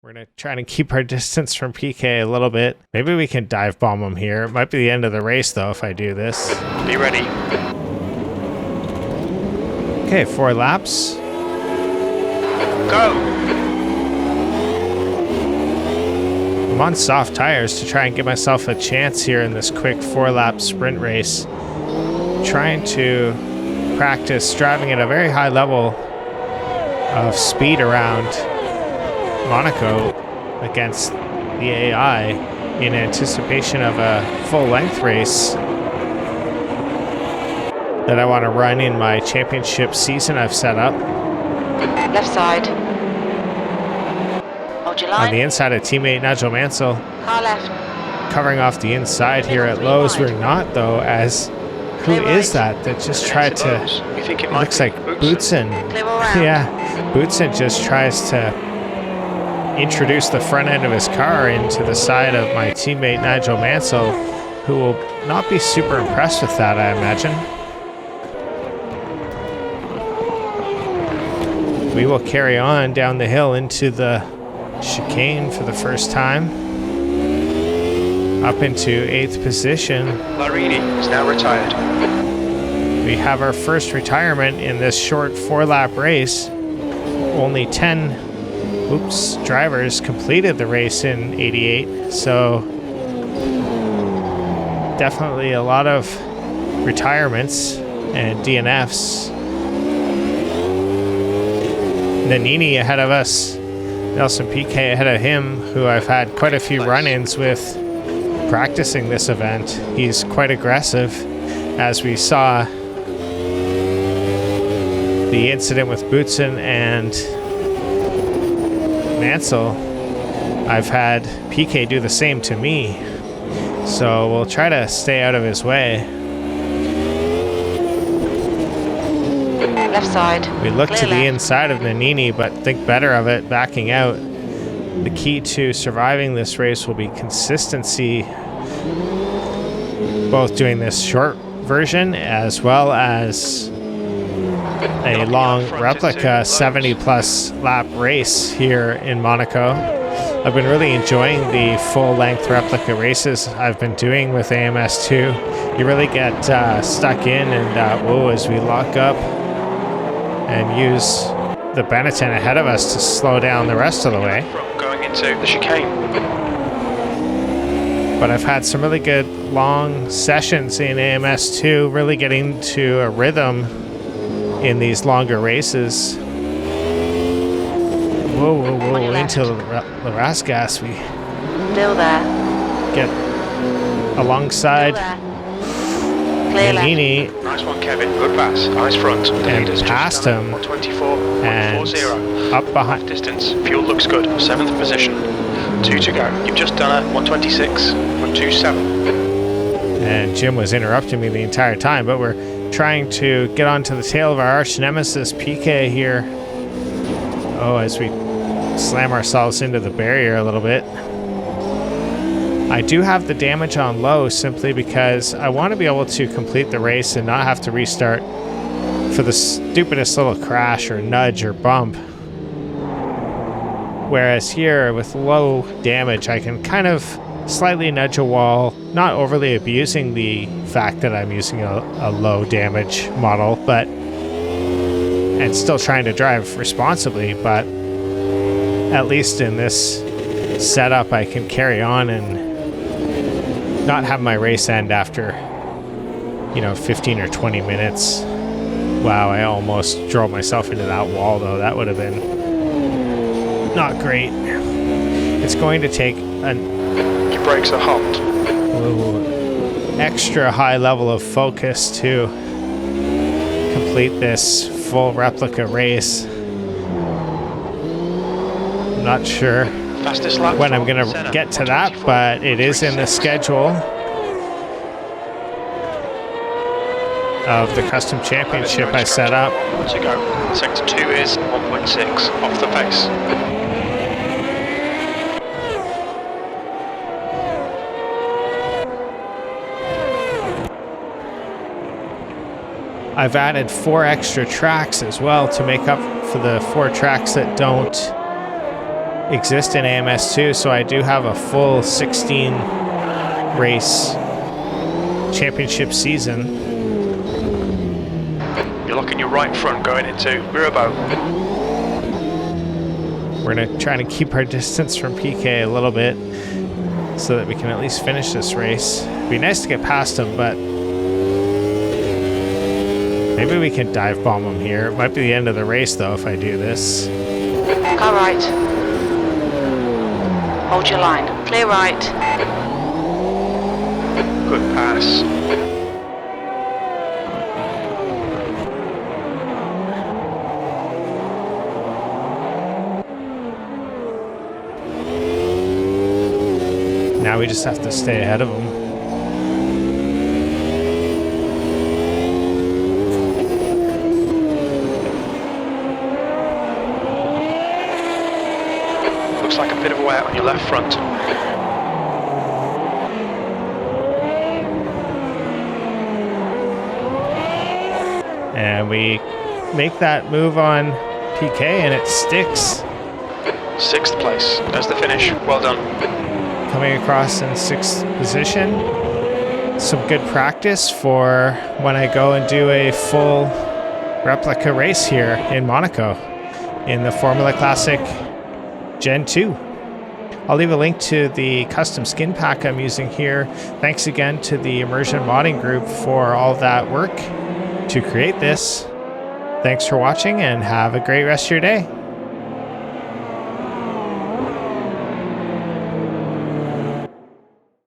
We're going to try to keep our distance from PK a little bit. Maybe we can dive bomb him here. It might be the end of the race, though, if I do this. Be ready. Okay, 4 laps. Go! I'm on soft tires to try and give myself a chance here in this quick 4-lap sprint race. Trying to practice driving at a very high level of speed around Monaco against the AI in anticipation of a full-length race that I want to run in my championship season I've set up. Left side. Hold your line. On the inside of teammate Nigel Mansell. Car left. Covering off the inside here at Loews. We're not, though, as who is that just tried to... You think it looks like Boutsen. Yeah, Boutsen just tries to introduce the front end of his car into the side of my teammate Nigel Mansell, who will not be super impressed with that, I imagine. We will carry on down the hill into the chicane for the first time. Up into 8th position. Larini is now retired. We have our first retirement in this short 4-lap race. Only 10 drivers completed the race in 88, so definitely a lot of retirements and DNFs. Nanini ahead of us, Nelson Piquet ahead of him, who I've had quite a few run-ins with practicing this event. He's quite aggressive, as we saw the incident with Boutsen and Mansell. I've had PK do the same to me, so we'll try to stay out of his way. Left side. We look to the inside of Nanini, but think better of it, backing out. The key to surviving this race will be consistency, both doing this short version as well as a long replica 70-plus lap race here in Monaco. I've been really enjoying the full-length replica races I've been doing with AMS2. You really get stuck in, and as we lock up and use the Benetton ahead of us to slow down the rest of the way. Going into the chicane. But I've had some really good long sessions in AMS2, really getting to a rhythm in these longer races. Whoa, into the Rasgas. We still there. Get alongside Nanini. Nice one, Kevin. Good pass. Eyes front. And past him. 124. And up behind. Distance. Fuel looks good. 7th position. 2 to go. You've just done a 126.27. And Jim was interrupting me the entire time, but we're trying to get onto the tail of our arch nemesis PK here. As we slam ourselves into the barrier a little bit. I do have the damage on low simply because I want to be able to complete the race and not have to restart for the stupidest little crash or nudge or bump. Whereas here with low damage, I can kind of slightly nudge a wall, not overly abusing the fact that I'm using a low damage model, but and still trying to drive responsibly, but at least in this setup I can carry on and not have my race end after 15 or 20 minutes. Wow, I almost drove myself into that wall, though. That would have been not great. It's going to take Your brakes are hot. Extra high level of focus to complete this full replica race. I'm not sure when I'm going to get to that, but it is in the schedule of the custom championship I set up. To go. Sector 2 is 1.6 off the pace. I've added 4 extra tracks as well to make up for the 4 tracks that don't exist in AMS2, so I do have a full 16 race championship season. You're looking your right front going into Mirabeau. We're going to try to keep our distance from PK a little bit so that we can at least finish this race. It'd be nice to get past him, but maybe we can dive bomb him here. It might be the end of the race, though, if I do this. Car right. Hold your line. Clear right. Good pass. Now we just have to stay ahead of him. Looks like a bit of wear on your left front. And we make that move on PK and it sticks. 6th place. That's the finish. Well done. Coming across in 6th position. Some good practice for when I go and do a full replica race here in Monaco in the Formula Classic Gen 2. I'll leave a link to the custom skin pack I'm using here. Thanks again to the Immersion Modding Group for all that work to create this. Thanks for watching and have a great rest of your day.